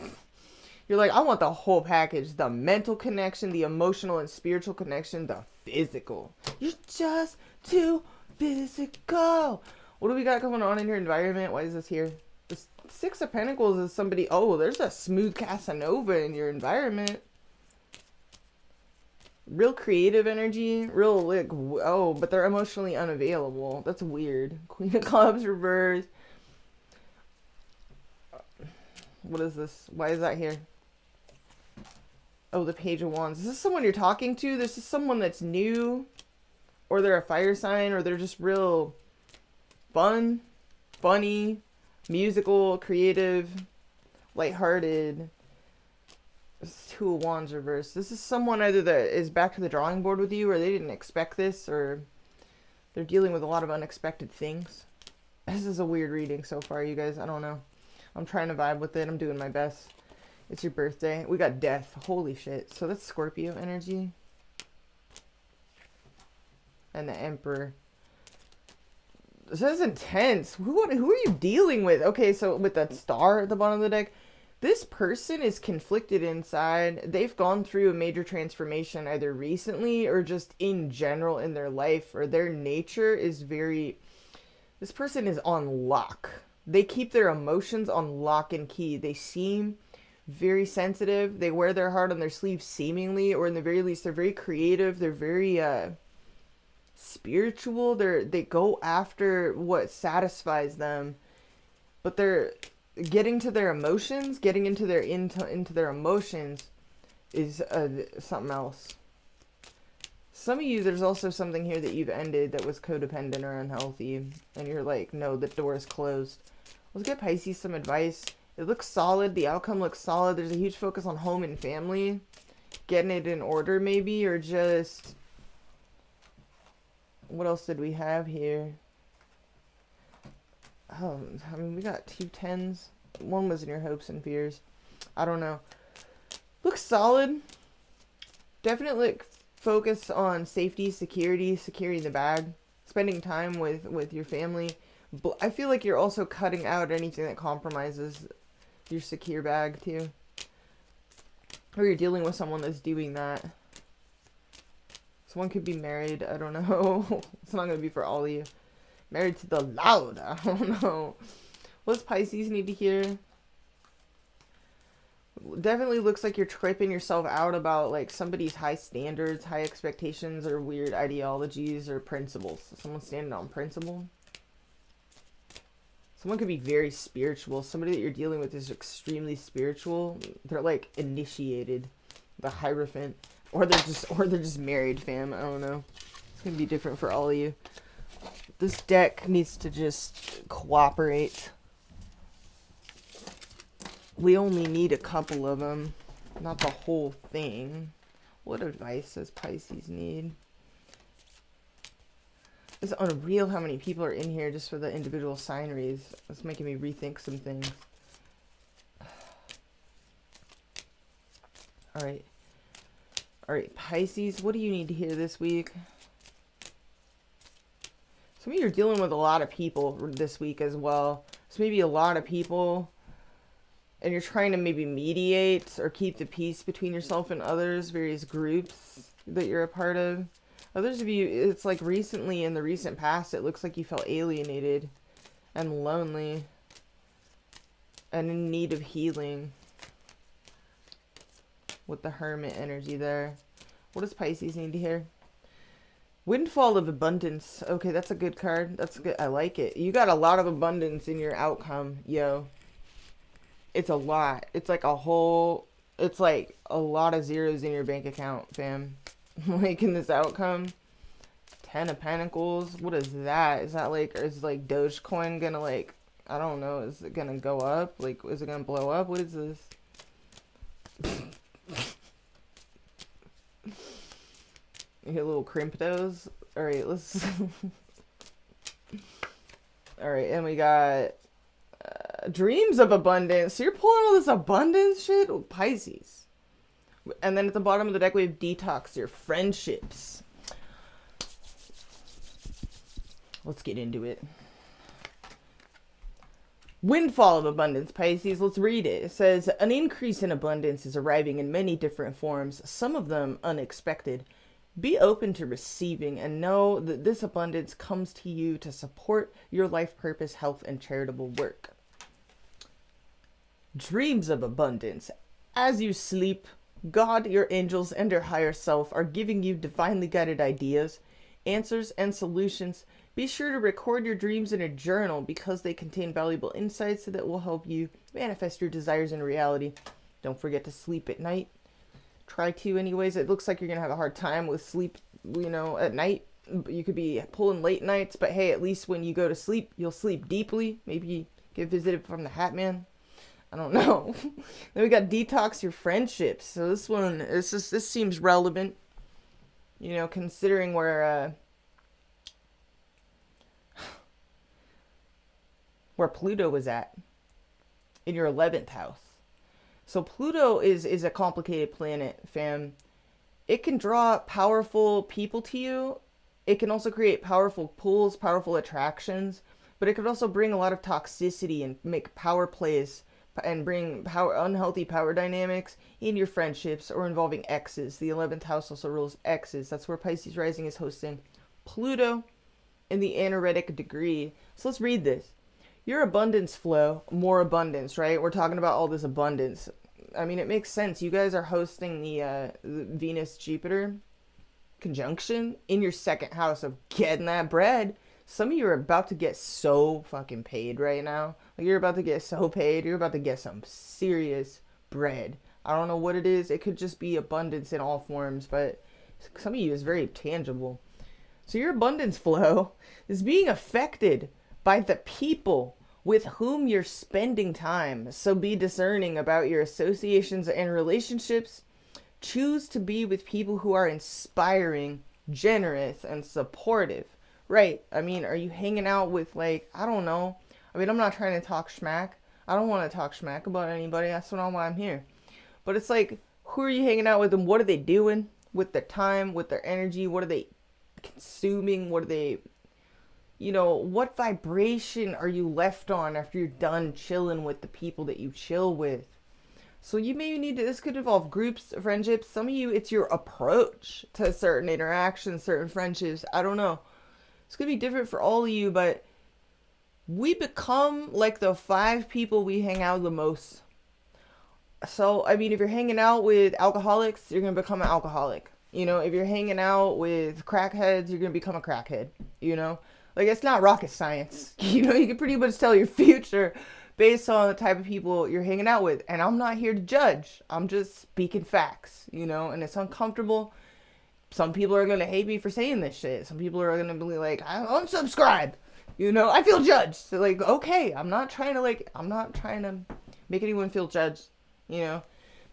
you're like, I want the whole package. The mental connection, the emotional and spiritual connection, the physical. You're just too physical. What do we got going on in your environment? Why is this here? The Six of Pentacles is somebody, oh, there's a smooth Casanova in your environment. Real creative energy, real like, oh, but they're emotionally unavailable. That's weird. Queen of Clubs reverse. What is this? Why is that here? Oh, the Page of Wands. Is this someone you're talking to? This is someone that's new, or they're a fire sign, or they're just real fun, funny, musical, creative, lighthearted. Two of Wands reversed. This is someone either that is back to the drawing board with you, or they didn't expect this, or they're dealing with a lot of unexpected things. This is a weird reading so far, you guys. I don't know. I'm trying to vibe with it. I'm doing my best. It's your birthday. We got Death. Holy shit. So that's Scorpio energy. And the Emperor. This is intense. Who are you dealing with? Okay, so with that star at the bottom of the deck, this person is conflicted inside. They've gone through a major transformation either recently or just in general in their life, or their nature is very... This person is on lock. They keep their emotions on lock and key. They seem very sensitive. They wear their heart on their sleeve seemingly, or in the very least, they're very creative. They're very spiritual. They go after what satisfies them, but they're getting to their emotions, getting into their emotions is something else. Some of you, there's also something here that you've ended that was codependent or unhealthy, and you're like, no, the door is closed. Let's get Pisces some advice. It looks solid. The outcome looks solid. There's a huge focus on home and family, getting it in order maybe, or just... What else did we have here? Oh, I mean, we got 2 10s. One was in your hopes and fears. I don't know. Looks solid. Definitely focus on safety, security, securing the bag, spending time with your family. But I feel like you're also cutting out anything that compromises your secure bag too. Or you're dealing with someone that's doing that. Someone could be married. I don't know. It's not going to be for all of you. Married to the loud. I don't know. What does Pisces need to hear? Definitely looks like you're tripping yourself out about like somebody's high standards, high expectations, or weird ideologies or principles. Someone standing on principle. Someone could be very spiritual. Somebody that you're dealing with is extremely spiritual. They're like initiated, the Hierophant, or they're just married, fam. I don't know. It's gonna be different for all of you. This deck needs to just cooperate. We only need a couple of them. not the whole thing. What advice does Pisces need? It's unreal how many people are in here just for the individual sign reads. It's making me rethink some things. Alright. Alright, Pisces, what do you need to hear this week? Some of you are dealing with a lot of people this week as well. So maybe a lot of people, and you're trying to maybe mediate or keep the peace between yourself and others, various groups that you're a part of. Others of you, it's like recently, in the recent past, it looks like you felt alienated and lonely and in need of healing with the Hermit energy there. What does Pisces need to hear? Windfall of abundance. Okay, that's a good card. That's good. I like it. You got a lot of abundance in your outcome, yo. It's a lot. It's like a whole, it's like a lot of zeros in your bank account, fam. Like in this outcome. 10 of Pentacles. What is that? Is that like, is like Dogecoin gonna like, I don't know, is it gonna go up? Like, is it gonna blow up? What is this? You hit little cryptos. Alright, let's alright, and we got dreams of abundance. So you're pulling all this abundance shit? Oh, Pisces. And then at the bottom of the deck we have detox your friendships. Let's get into it. Windfall of abundance, Pisces. Let's read it. It says, an increase in abundance is arriving in many different forms, some of them unexpected. Be open to receiving and know that this abundance comes to you to support your life purpose, health, and charitable work. Dreams of abundance. As you sleep, God, your angels, and your higher self are giving you divinely guided ideas, answers, and solutions. Be sure to record your dreams in a journal because they contain valuable insights that will help you manifest your desires in reality. Don't forget to sleep at night. Try to anyways. It looks like you're going to have a hard time with sleep, you know, at night. You could be pulling late nights, but hey, at least when you go to sleep, you'll sleep deeply. Maybe get visited from the Hat Man. I don't know. Then we got detox your friendships. So this one, this seems relevant, you know, considering where Pluto was at in your 11th house. So Pluto is a complicated planet, fam. It can draw powerful people to you. It can also create powerful pulls, powerful attractions, but it could also bring a lot of toxicity and make power plays and bring unhealthy power dynamics in your friendships or involving exes. The 11th house also rules exes. That's where Pisces rising is hosting Pluto in the anaretic degree. So let's read this. Your abundance flow, more abundance, right? We're talking about all this abundance. I mean, it makes sense. You guys are hosting the Venus-Jupiter conjunction in your second house of getting that bread. Some of you are about to get so fucking paid right now. Like, you're about to get so paid. You're about to get some serious bread. I don't know what it is. It could just be abundance in all forms, but some of you is very tangible. So your abundance flow is being affected by the people with whom you're spending time. So be discerning about your associations and relationships. Choose to be with people who are inspiring, generous, and supportive. Right. I mean, are you hanging out with, like, I don't know. I mean, I'm not trying to talk schmack. I don't want to talk schmack about anybody. That's not why I'm here. But it's like, who are you hanging out with and what are they doing with their time, with their energy? What are they consuming? What are they, you know, what vibration are you left on after you're done chilling with the people that you chill with? So you maybe need to, this could involve groups, friendships. Some of you, it's your approach to certain interactions, certain friendships. I don't know. It's going to be different for all of you, but we become like the 5 people we hang out the most. So, I mean, if you're hanging out with alcoholics, you're going to become an alcoholic. You know, if you're hanging out with crackheads, you're going to become a crackhead, you know? Like, it's not rocket science. You know, you can pretty much tell your future based on the type of people you're hanging out with. And I'm not here to judge. I'm just speaking facts, you know? And it's uncomfortable. Some people are going to hate me for saying this shit. Some people are going to be like, I unsubscribe. You know, I feel judged. So, like, okay, I'm not trying to make anyone feel judged, you know?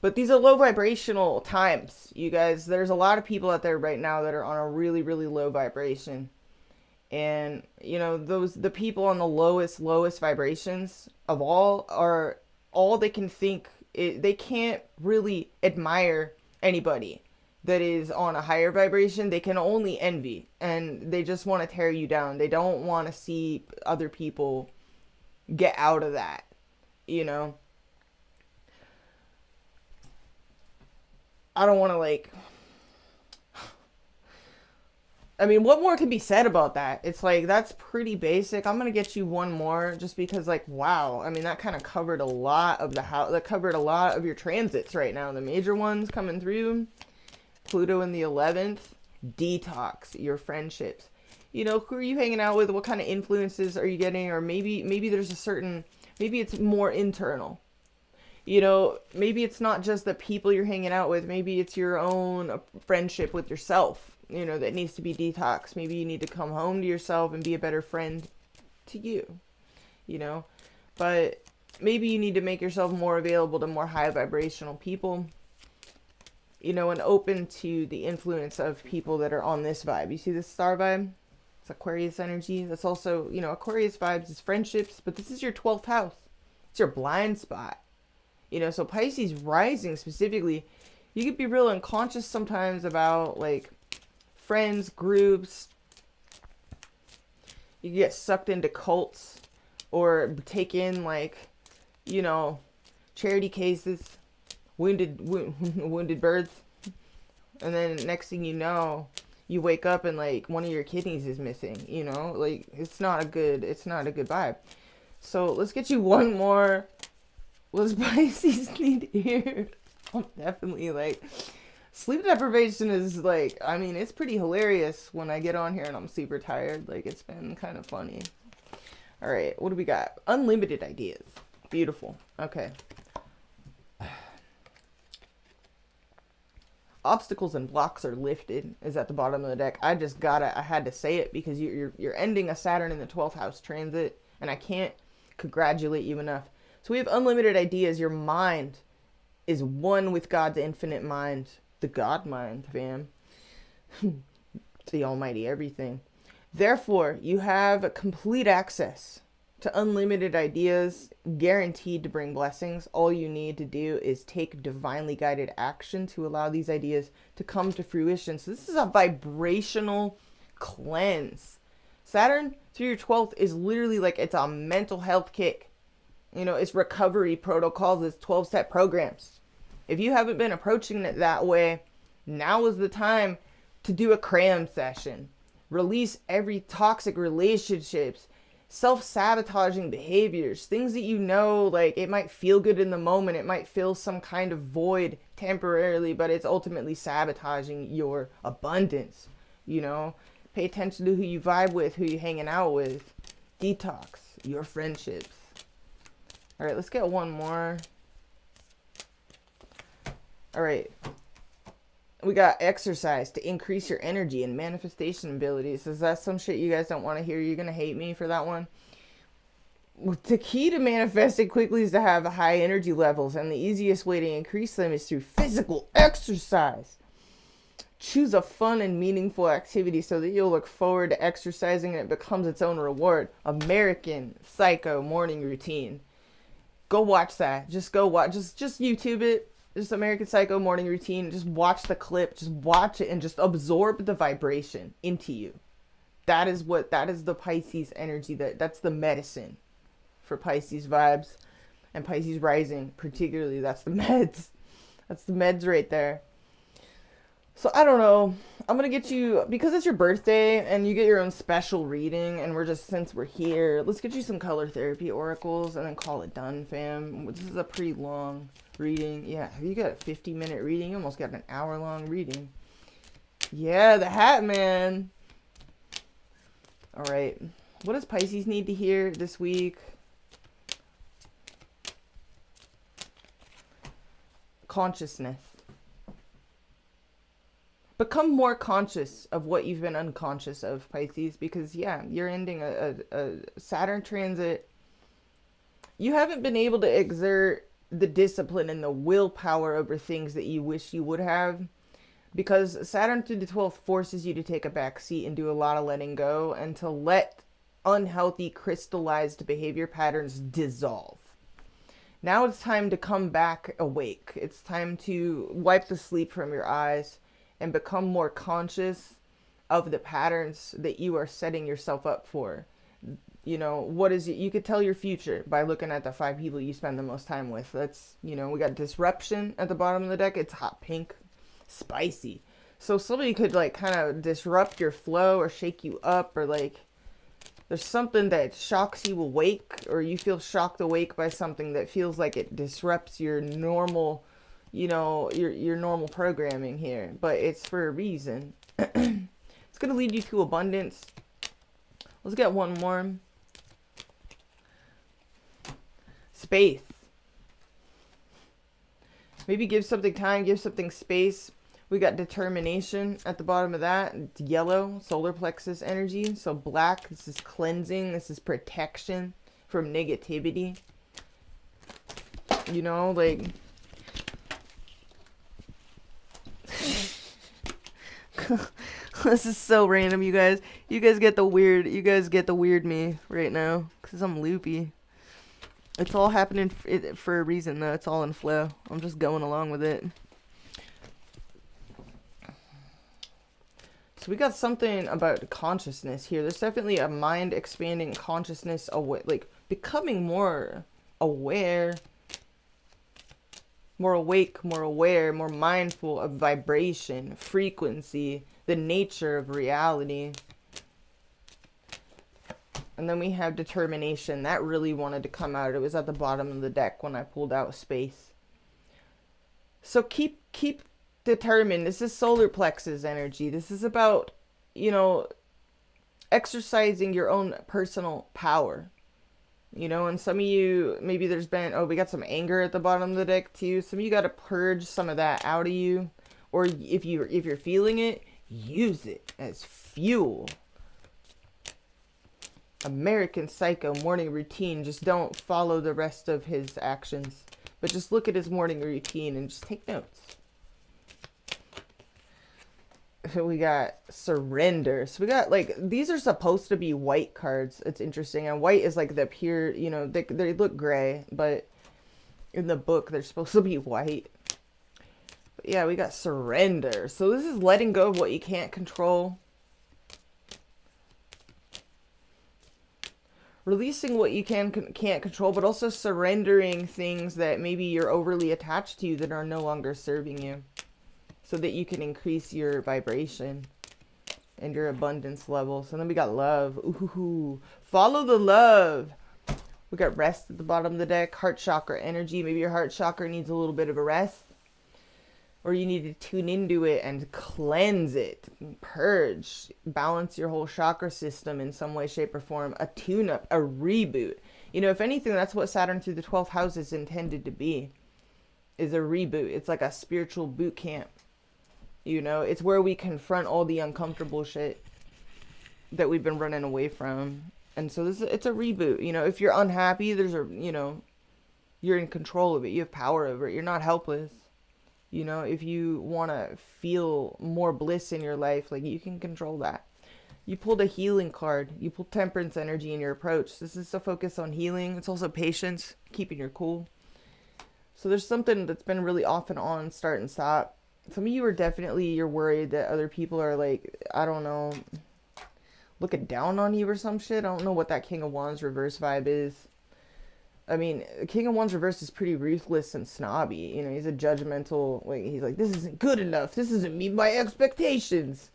But these are low vibrational times, you guys. There's a lot of people out there right now that are on a really, really low vibration. And, you know, the people on the lowest vibrations of all are all they can think. They can't really admire anybody that is on a higher vibration. They can only envy, and they just want to tear you down. They don't want to see other people get out of that, you know. I don't want to, like, I mean, what more can be said about that? It's like, that's pretty basic. I'm going to get you one more just because, like, wow. I mean, that kind of covered a lot of that covered a lot of your transits right now. The major ones coming through. Pluto in the 11th. Detox your friendships. You know, who are you hanging out with? What kind of influences are you getting? Or maybe there's a certain, maybe it's more internal. You know, maybe it's not just the people you're hanging out with. Maybe it's your own friendship with yourself, you know, that needs to be detoxed. Maybe you need to come home to yourself and be a better friend to you, you know. But maybe you need to make yourself more available to more high vibrational people, you know, and open to the influence of people that are on this vibe. You see this star vibe? It's Aquarius energy. That's also, you know, Aquarius vibes is friendships, but this is your 12th house. It's your blind spot. You know, so Pisces rising specifically, you could be real unconscious sometimes about, like, friends, groups. You get sucked into cults or take in, like, you know, charity cases, wounded birds. And then next thing you know, you wake up and, like, one of your kidneys is missing, you know, like, it's not a good vibe. So let's get you one more. What does Pisces need here? I'm definitely, like, sleep deprivation is, like, I mean, it's pretty hilarious when I get on here and I'm super tired. Like, it's been kind of funny. All right, what do we got? Unlimited ideas. Beautiful. Okay. Obstacles and blocks are lifted is at the bottom of the deck. I had to say it because you're ending a Saturn in the 12th house transit, and I can't congratulate you enough. So we have unlimited ideas. Your mind is one with God's infinite mind. The God mind, fam. The almighty everything. Therefore, you have complete access to unlimited ideas, guaranteed to bring blessings. All you need to do is take divinely guided action to allow these ideas to come to fruition. So this is a vibrational cleanse. Saturn through your 12th is literally like, it's a mental health kick. You know, it's recovery protocols, it's 12-step programs. If you haven't been approaching it that way, now is the time to do a cram session. Release every toxic relationships, self-sabotaging behaviors, things that you know, like, it might feel good in the moment, it might fill some kind of void temporarily, but it's ultimately sabotaging your abundance, you know. Pay attention to who you vibe with, who you're hanging out with. Detox your friendships. All right, let's get one more. All right. We got exercise to increase your energy and manifestation abilities. Is that some shit you guys don't want to hear? You're going to hate me for that one. The key to manifesting quickly is to have high energy levels, and the easiest way to increase them is through physical exercise. Choose a fun and meaningful activity so that you'll look forward to exercising and it becomes its own reward. American Psycho morning routine. Go watch that. Just go watch. Just YouTube it. Just American Psycho morning routine. Just watch the clip. Just watch it and just absorb the vibration into you. That is the Pisces energy. That's the medicine for Pisces vibes and Pisces rising. Particularly, that's the meds. That's the meds right there. So I don't know. I'm going to get you, because it's your birthday and you get your own special reading, and since we're here, let's get you some color therapy oracles and then call it done, fam. This is a pretty long reading. Yeah, you got a 50-minute reading. You almost got an hour-long reading. Yeah, the hat, man. All right. What does Pisces need to hear this week? Consciousness. Become more conscious of what you've been unconscious of, Pisces, because, yeah, you're ending a Saturn transit. You haven't been able to exert the discipline and the willpower over things that you wish you would have, because Saturn through the 12th forces you to take a back seat and do a lot of letting go and to let unhealthy crystallized behavior patterns dissolve. Now it's time to come back awake. It's time to wipe the sleep from your eyes and become more conscious of the patterns that you are setting yourself up for. You know, what is it? You could tell your future by looking at the 5 people you spend the most time with. That's, you know, we got disruption at the bottom of the deck. It's hot pink, spicy. So somebody could like kind of disrupt your flow or shake you up, or like there's something that shocks you awake, or you feel shocked awake by something that feels like it disrupts your normal, you know, your normal programming here. But it's for a reason. It's going to lead you to abundance. Let's get one more. Space. Maybe give something time, give something space. We got determination at the bottom of that. It's yellow, solar plexus energy. So black, this is cleansing. This is protection from negativity. You know, like... This is so random, you guys. You guys get the weird me right now. Because I'm loopy. It's all happening for a reason, though. It's all in flow. I'm just going along with it. So we got something about consciousness here. There's definitely a mind expanding consciousness, like becoming more aware, more awake, more aware, more mindful of vibration, frequency, the nature of reality. And then we have determination. That really wanted to come out. It was at the bottom of the deck when I pulled out space. So keep determined. This is solar plexus energy. This is about, you know, exercising your own personal power. You know, and some of you, maybe there's been, oh, we got some anger at the bottom of the deck too. Some of you got to purge some of that out of you. Or if you're feeling it, use it as fuel. American Psycho morning routine. Just don't follow the rest of his actions, but just look at his morning routine and just take notes. So we got surrender. So we got like, these are supposed to be white cards. It's interesting. And white is like the pure, you know, they look gray, but in the book they're supposed to be white. But yeah, we got surrender. So this is letting go of what you can't control. Releasing what you can't control, but also surrendering things that maybe you're overly attached to that are no longer serving you, so that you can increase your vibration and your abundance levels. And then we got love. Ooh, follow the love. We got rest at the bottom of the deck. Heart chakra energy. Maybe your heart chakra needs a little bit of a rest, or you need to tune into it and cleanse it, purge, balance your whole chakra system in some way, shape, or form. A tune-up, a reboot. You know, if anything, that's what Saturn through the 12th house is intended to be, is a reboot. It's like a spiritual boot camp. You know, it's where we confront all the uncomfortable shit that we've been running away from. And so it's a reboot. You know, if you're unhappy, you know, you're in control of it. You have power over it. You're not helpless. You know, if you want to feel more bliss in your life, like, you can control that. You pulled a healing card. You pulled temperance energy in your approach. This is a focus on healing. It's also patience, keeping your cool. So there's something that's been really off and on, start and stop. Some of you are definitely, you're worried that other people are like, I don't know, looking down on you or some shit. I don't know what that King of Wands reverse vibe is. I mean, King of Wands reverse is pretty ruthless and snobby. You know, he's a judgmental, like, he's like, this isn't good enough. This doesn't meet my expectations.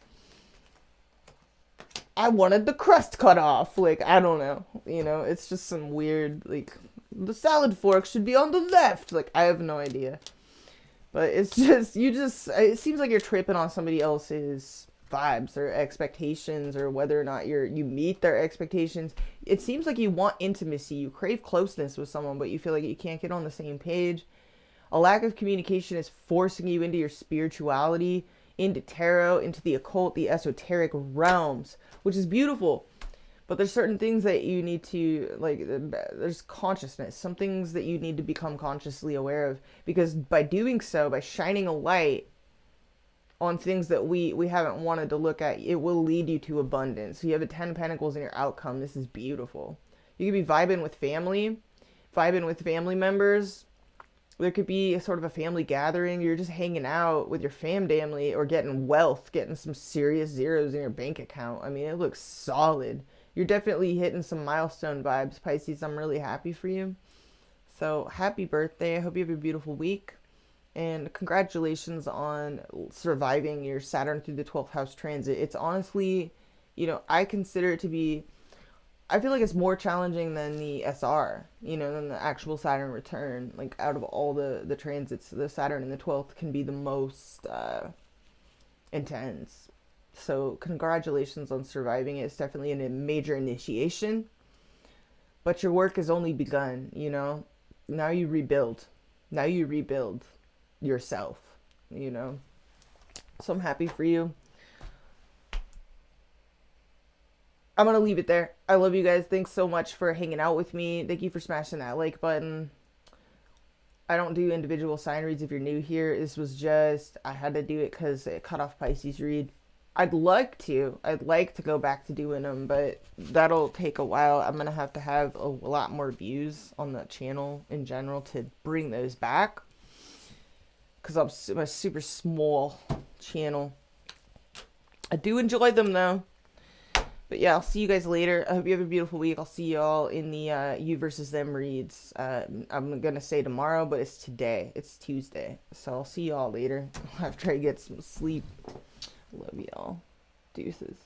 I wanted the crust cut off. Like, I don't know. You know, it's just some weird, like, the salad fork should be on the left. Like, I have no idea. But it's just, it seems like you're tripping on somebody else's vibes or expectations, or whether or not you meet their expectations. It seems like you want intimacy, you crave closeness with someone, but you feel like you can't get on the same page. A lack of communication is forcing you into your spirituality, into tarot, into the occult, the esoteric realms, which is beautiful. But there's certain things that you need to, like, there's consciousness, some things that you need to become consciously aware of, because by doing so, by shining a light on things that we haven't wanted to look at, it will lead you to abundance. So you have a 10 of Pentacles in your outcome. This is beautiful. You could be vibing with family members. There could be a sort of a family gathering. You're just hanging out with your family, or getting wealth, getting some serious zeros in your bank account. I mean, it looks solid. You're definitely hitting some milestone vibes, Pisces. I'm really happy for you. So happy birthday. I hope you have a beautiful week. And congratulations on surviving your Saturn through the 12th house transit. It's honestly, I consider it to be, I feel like it's more challenging than the SR, than the actual Saturn return. Like, out of all the transits, the Saturn in the 12th can be the most intense. So congratulations on surviving it. It's definitely a major initiation. But your work has only begun, Now you rebuild. Now you rebuild yourself, So I'm happy for you. I'm going to leave it there. I love you guys. Thanks so much for hanging out with me. Thank you for smashing that like button. I don't do individual sign reads if you're new here. This was just, I had to do it because it cut off Pisces read. I'd like to go back to doing them, but that'll take a while. I'm going to have a lot more views on the channel in general to bring those back, because I'm a super small channel. I do enjoy them though. But yeah, I'll see you guys later. I hope you have a beautiful week. I'll see y'all in the you versus them reads. I'm going to say tomorrow, but it's today. It's Tuesday. So I'll see y'all later after I get some sleep. Love y'all. Deuces.